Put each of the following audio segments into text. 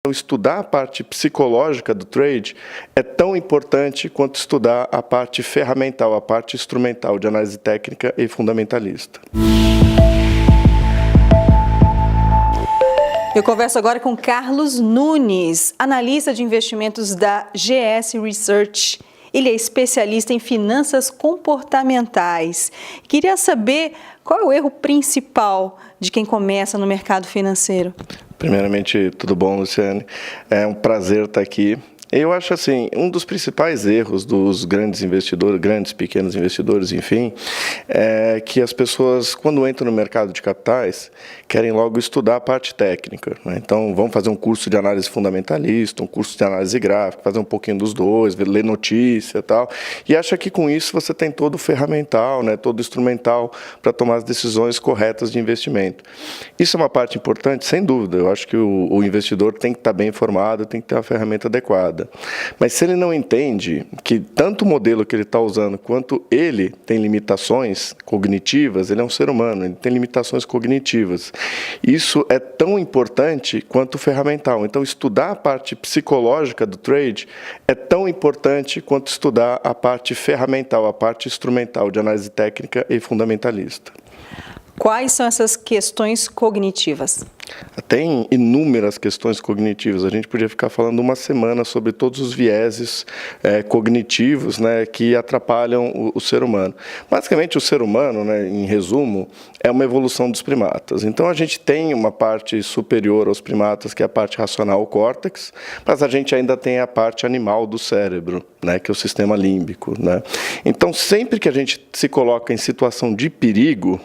Então, estudar a parte psicológica do trade é tão importante quanto estudar a parte ferramental, a parte instrumental de análise técnica e fundamentalista. Eu converso agora com Carlos Nunes, analista de investimentos da GS Research. Ele é especialista em finanças comportamentais. Queria saber qual é o erro principal de quem começa no mercado financeiro. Primeiramente, tudo bom, Luciane? É um prazer estar aqui. Eu acho assim, um dos principais erros dos grandes investidores, grandes, pequenos investidores, enfim, é que as pessoas, quando entram no mercado de capitais, querem logo estudar a parte técnica, né? Então, vão fazer um curso de análise fundamentalista, um curso de análise gráfica, fazer um pouquinho dos dois, ler notícia e tal, e acha que com isso você tem todo o ferramental, né, todo o instrumental para tomar as decisões corretas de investimento. Isso é uma parte importante, sem dúvida. Eu acho que o investidor tem que estar bem informado, tem que ter uma ferramenta adequada. Mas se ele não entende que tanto o modelo que ele está usando quanto ele tem limitações cognitivas, ele é um ser humano, ele tem limitações cognitivas. Isso é tão importante quanto o ferramental. Então, estudar a parte psicológica do trade é tão importante quanto estudar a parte ferramental, a parte instrumental de análise técnica e fundamentalista. Quais são essas questões cognitivas? Tem inúmeras questões cognitivas. A gente podia ficar falando uma semana sobre todos os vieses cognitivos, né, que atrapalham o ser humano. Basicamente, o ser humano, né, em resumo, é uma evolução dos primatas. Então, a gente tem uma parte superior aos primatas, que é a parte racional, o córtex, mas a gente ainda tem a parte animal do cérebro, né, que é o sistema límbico, né? Então, sempre que a gente se coloca em situação de perigo,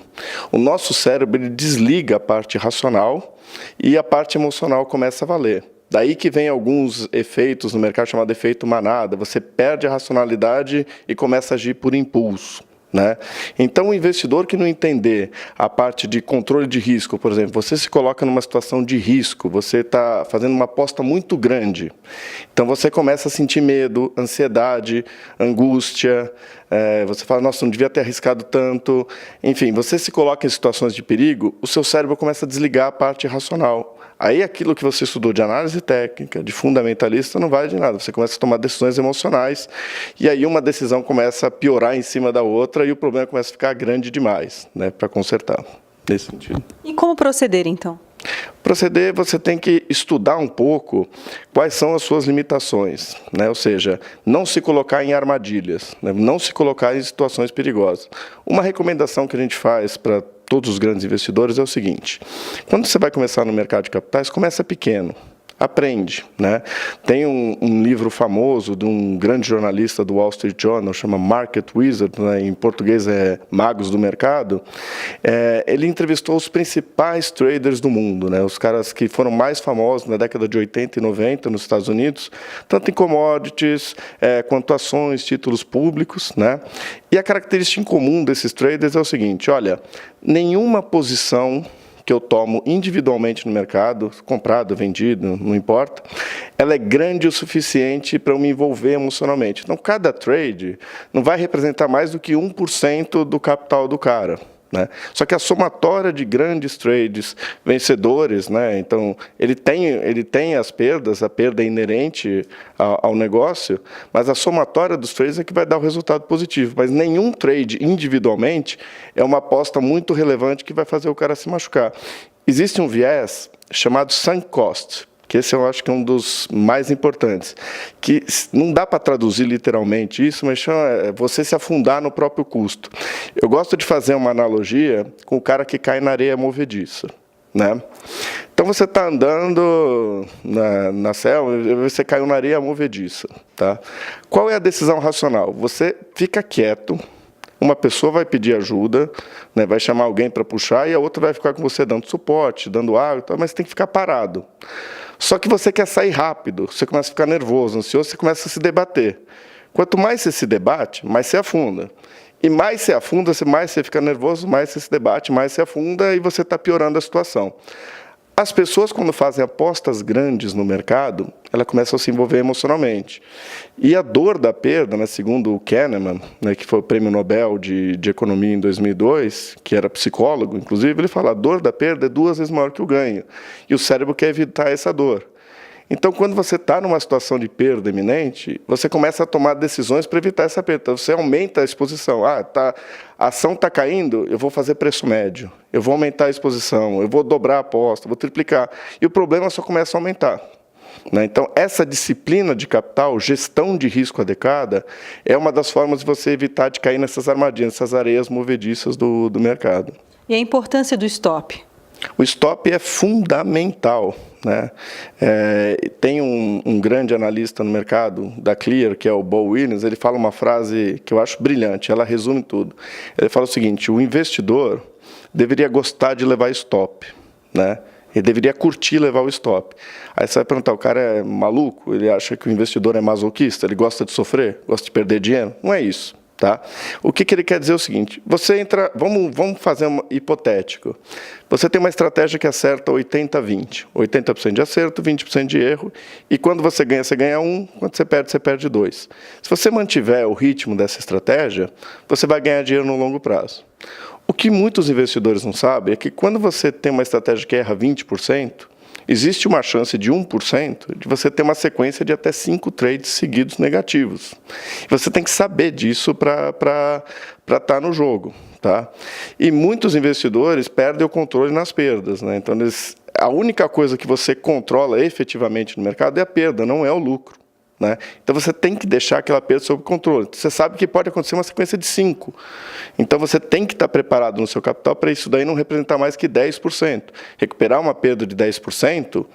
o nosso cérebro ele desliga a parte racional e a parte emocional começa a valer. Daí que vem alguns efeitos no mercado chamado efeito manada. Você perde a racionalidade e começa a agir por impulso, né? Então, o investidor que não entender a parte de controle de risco, por exemplo, você se coloca numa situação de risco, você está fazendo uma aposta muito grande, então você começa a sentir medo, ansiedade, angústia, você fala, nossa, não devia ter arriscado tanto, enfim, você se coloca em situações de perigo, o seu cérebro começa a desligar a parte racional. Aí aquilo que você estudou de análise técnica, de fundamentalista, não vale de nada. Você começa a tomar decisões emocionais e aí uma decisão começa a piorar em cima da outra e o problema começa a ficar grande demais, né, para consertar, nesse sentido. E como proceder, então? Proceder, você tem que estudar um pouco quais são as suas limitações, né? Ou seja, não se colocar em armadilhas, né? Não se colocar em situações perigosas. Uma recomendação que a gente faz para todos os grandes investidores é o seguinte: quando você vai começar no mercado de capitais, começa pequeno. Aprende, né? Tem um livro famoso de um grande jornalista do Wall Street Journal, chama Market Wizard, né? Em português é Magos do Mercado. Ele entrevistou os principais traders do mundo, né? Os caras que foram mais famosos na década de 80 e 90 nos Estados Unidos, tanto em commodities, quanto ações, títulos públicos, né? E a característica em comum desses traders é o seguinte: olha, nenhuma posição que eu tomo individualmente no mercado, comprado, vendido, não importa, ela é grande o suficiente para eu me envolver emocionalmente. Então, cada trade não vai representar mais do que 1% do capital do cara, né? Só que a somatória de grandes trades vencedores, né? Então, ele tem as perdas, a perda é inerente ao negócio, mas a somatória dos trades é que vai dar o resultado positivo. Mas nenhum trade individualmente é uma aposta muito relevante que vai fazer o cara se machucar. Existe um viés chamado sunk cost, que esse eu acho que é um dos mais importantes, que não dá para traduzir literalmente isso, mas chama você se afundar no próprio custo. Eu gosto de fazer uma analogia com o cara que cai na areia movediça, né? Então, você está andando na selva, você caiu na areia movediça, tá? Qual é a decisão racional? Você fica quieto, uma pessoa vai pedir ajuda, né, vai chamar alguém para puxar, e a outra vai ficar com você dando suporte, dando água, mas você tem que ficar parado. Só que você quer sair rápido, você começa a ficar nervoso, ansioso, você começa a se debater. Quanto mais você se debate, mais você afunda. E mais você afunda, mais você fica nervoso, mais você se debate, mais você afunda e você está piorando a situação. As pessoas, quando fazem apostas grandes no mercado, elas começam a se envolver emocionalmente. E a dor da perda, né, segundo o Kahneman, né, que foi o Prêmio Nobel de Economia em 2002, que era psicólogo, inclusive, ele fala: a dor da perda é 2 vezes maior que o ganho. E o cérebro quer evitar essa dor. Então, quando você está numa situação de perda iminente, você começa a tomar decisões para evitar essa perda. Então, você aumenta a exposição. A ação está caindo, eu vou fazer preço médio, eu vou aumentar a exposição, eu vou dobrar a aposta, vou triplicar. E o problema só começa a aumentar. Então, essa disciplina de capital, gestão de risco adequada, é uma das formas de você evitar de cair nessas armadilhas, nessas areias movediças do mercado. E a importância do stop? O stop é fundamental, né? Tem um grande analista no mercado, da Clear, que é o Bo Williams, ele fala uma frase que eu acho brilhante, ela resume tudo. Ele fala o seguinte: o investidor deveria gostar de levar stop, né? Ele deveria curtir levar o stop. Aí você vai perguntar, o cara é maluco? Ele acha que o investidor é masoquista? Ele gosta de sofrer? Gosta de perder dinheiro? Não é isso. Tá? O que ele quer dizer é o seguinte: você entra, vamos fazer um hipotético. Você tem uma estratégia que acerta 80-20. 80% de acerto, 20% de erro. E quando você ganha 1, quando você perde 2. Se você mantiver o ritmo dessa estratégia, você vai ganhar dinheiro no longo prazo. O que muitos investidores não sabem é que quando você tem uma estratégia que erra 20%, existe uma chance de 1% de você ter uma sequência de até 5 trades seguidos negativos. Você tem que saber disso para estar no jogo. Tá? E muitos investidores perdem o controle nas perdas, né? Então, a única coisa que você controla efetivamente no mercado é a perda, não é o lucro. Né? Então, você tem que deixar aquela perda sob controle. Você sabe que pode acontecer uma sequência de 5. Então, você tem que estar preparado no seu capital para isso daí não representar mais que 10%. Recuperar uma perda de 10%,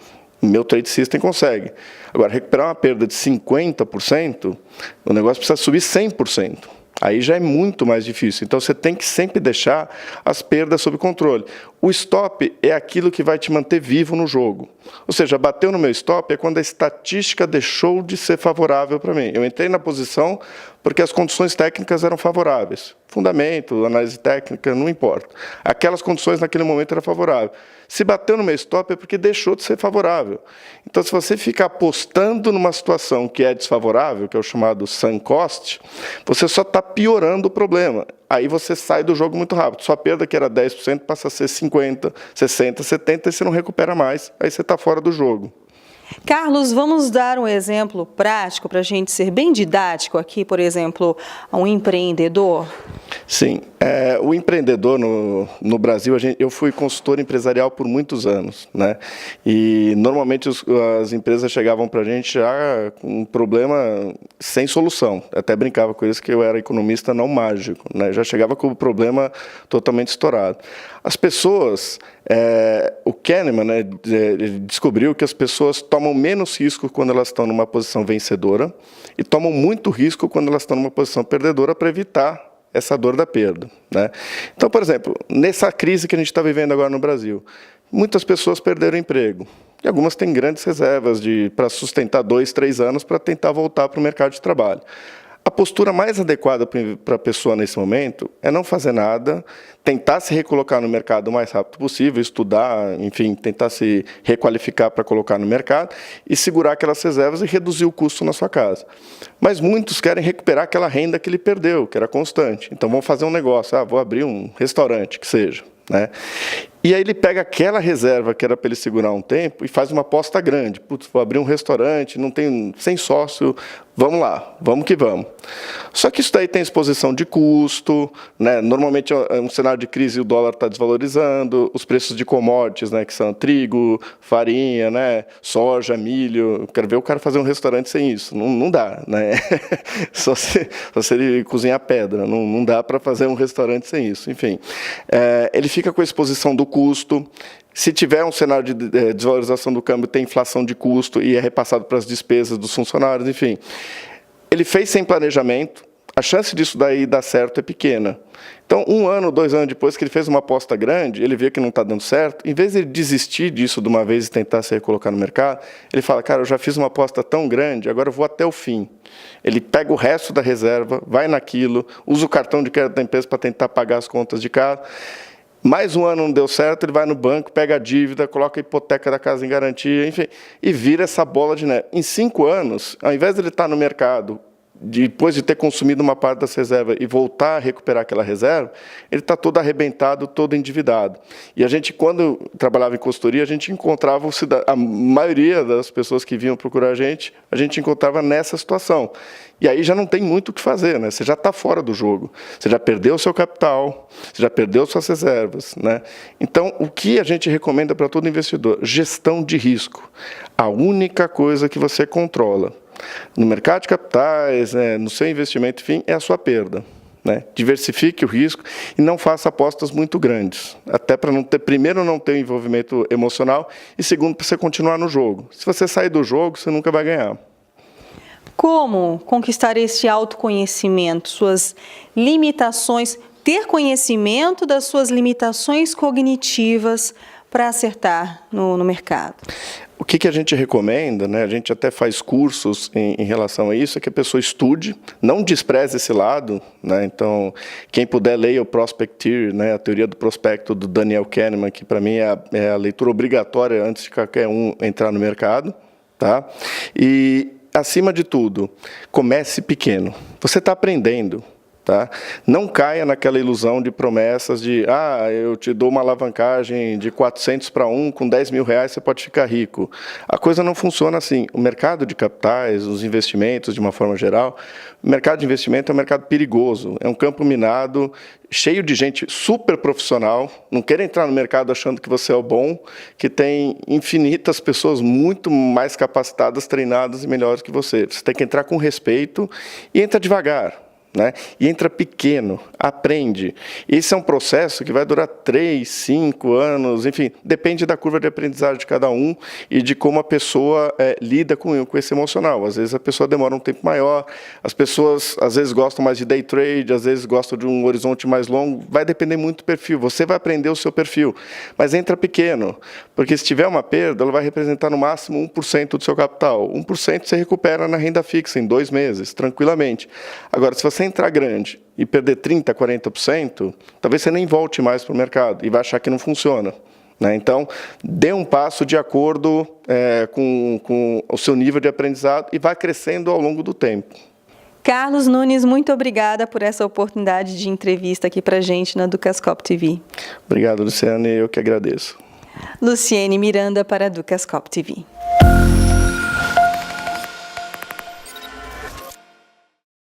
o meu trade system consegue. Agora, recuperar uma perda de 50%, o negócio precisa subir 100%. Aí já é muito mais difícil. Então, você tem que sempre deixar as perdas sob controle. O stop é aquilo que vai te manter vivo no jogo. Ou seja, bateu no meu stop é quando a estatística deixou de ser favorável para mim. Eu entrei na posição porque as condições técnicas eram favoráveis. Fundamento, análise técnica, não importa. Aquelas condições naquele momento eram favoráveis. Se bateu no meu stop é porque deixou de ser favorável. Então, se você ficar apostando numa situação que é desfavorável, que é o chamado sunk cost, você só está piorando o problema. Aí você sai do jogo muito rápido. Sua perda, que era 10%, passa a ser 50%, 60%, 70%, e você não recupera mais. Aí você está fora do jogo. Carlos, vamos dar um exemplo prático para a gente ser bem didático aqui, por exemplo, a um empreendedor? Sim, o empreendedor no Brasil, eu fui consultor empresarial por muitos anos, né? E normalmente as empresas chegavam para a gente já com um problema sem solução. Até brincava com eles que eu era economista não mágico, né? Já chegava com o problema totalmente estourado. As pessoas, o Kahneman, né, ele descobriu que as pessoas tomam menos risco quando elas estão numa posição vencedora e tomam muito risco quando elas estão numa posição perdedora para evitar essa dor da perda, né? Então, por exemplo, nessa crise que a gente está vivendo agora no Brasil, muitas pessoas perderam emprego. E algumas têm grandes reservas para sustentar 2, 3 anos para tentar voltar para o mercado de trabalho. A postura mais adequada para a pessoa nesse momento é não fazer nada, tentar se recolocar no mercado o mais rápido possível, estudar, enfim, tentar se requalificar para colocar no mercado e segurar aquelas reservas e reduzir o custo na sua casa. Mas muitos querem recuperar aquela renda que ele perdeu, que era constante. Então, vão fazer um negócio, vou abrir um restaurante, que seja, né? E aí ele pega aquela reserva que era para ele segurar um tempo e faz uma aposta grande. Putz, vou abrir um restaurante, não tem, sem sócio, vamos lá, vamos que vamos. Só que isso daí tem exposição de custo, né? Normalmente é um cenário de crise, o dólar está desvalorizando, os preços de commodities, né, que são trigo, farinha, né, soja, milho. Quero ver o cara fazer um restaurante sem isso. Não dá, né? Só se ele cozinhar pedra, não dá para fazer um restaurante sem isso. Enfim, ele fica com a exposição do custo. Se tiver um cenário de desvalorização do câmbio, tem inflação de custo e é repassado para as despesas dos funcionários, enfim. Ele fez sem planejamento, a chance disso daí dar certo é pequena. Então, 1 ano, 2 anos depois que ele fez uma aposta grande, ele vê que não está dando certo, em vez de ele desistir disso de uma vez e tentar se recolocar no mercado, ele fala, cara, eu já fiz uma aposta tão grande, agora eu vou até o fim. Ele pega o resto da reserva, vai naquilo, usa o cartão de crédito da empresa para tentar pagar as contas de casa. Mais 1 ano não deu certo, ele vai no banco, pega a dívida, coloca a hipoteca da casa em garantia, enfim, e vira essa bola de neve. Em 5 anos, ao invés de ele estar no mercado depois de ter consumido uma parte das reservas e voltar a recuperar aquela reserva, ele está todo arrebentado, todo endividado. E a gente, quando trabalhava em consultoria, a gente encontrava a maioria das pessoas que vinham procurar a gente encontrava nessa situação. E aí já não tem muito o que fazer, né? Você já está fora do jogo, você já perdeu o seu capital, você já perdeu suas reservas, né? Então, o que a gente recomenda para todo investidor? Gestão de risco. A única coisa que você controla no mercado de capitais, né, no seu investimento, enfim, é a sua perda. Né? Diversifique o risco e não faça apostas muito grandes, até para primeiro, não ter um envolvimento emocional e, segundo, para você continuar no jogo. Se você sair do jogo, você nunca vai ganhar. Como conquistar esse autoconhecimento, suas limitações, ter conhecimento das suas limitações cognitivas para acertar no mercado? O que a gente recomenda, né? A gente até faz cursos em relação a isso, é que a pessoa estude, não despreze esse lado, né? Então, quem puder, leia o Prospecteer, né? A teoria do prospecto do Daniel Kahneman, que para mim é a leitura obrigatória antes de qualquer um entrar no mercado, tá? E, acima de tudo, comece pequeno. Você está aprendendo. Tá? Não caia naquela ilusão de promessas de eu te dou uma alavancagem de 400 para 1, com 10 mil reais você pode ficar rico. A coisa não funciona assim. O mercado de capitais, os investimentos de uma forma geral, o mercado de investimento é um mercado perigoso, é um campo minado, cheio de gente super profissional, não queira entrar no mercado achando que você é o bom, que tem infinitas pessoas muito mais capacitadas, treinadas e melhores que você. Você tem que entrar com respeito e entra devagar. Né? E entra pequeno, aprende. Esse é um processo que vai durar 3, 5 anos, enfim, depende da curva de aprendizagem de cada um e de como a pessoa lida com esse emocional. Às vezes a pessoa demora um tempo maior, as pessoas às vezes gostam mais de day trade, às vezes gostam de um horizonte mais longo, vai depender muito do perfil, você vai aprender o seu perfil, mas entra pequeno, porque se tiver uma perda, ela vai representar no máximo 1% do seu capital. 1% você recupera na renda fixa em 2 meses, tranquilamente. Agora, se você entrar grande e perder 30%, 40%, talvez você nem volte mais para o mercado e vai achar que não funciona. Né? Então, dê um passo de acordo com o seu nível de aprendizado e vá crescendo ao longo do tempo. Carlos Nunes, muito obrigada por essa oportunidade de entrevista aqui para a gente na Ducascop TV. Obrigado, Luciane, eu que agradeço. Luciene Miranda para a Ducascop TV.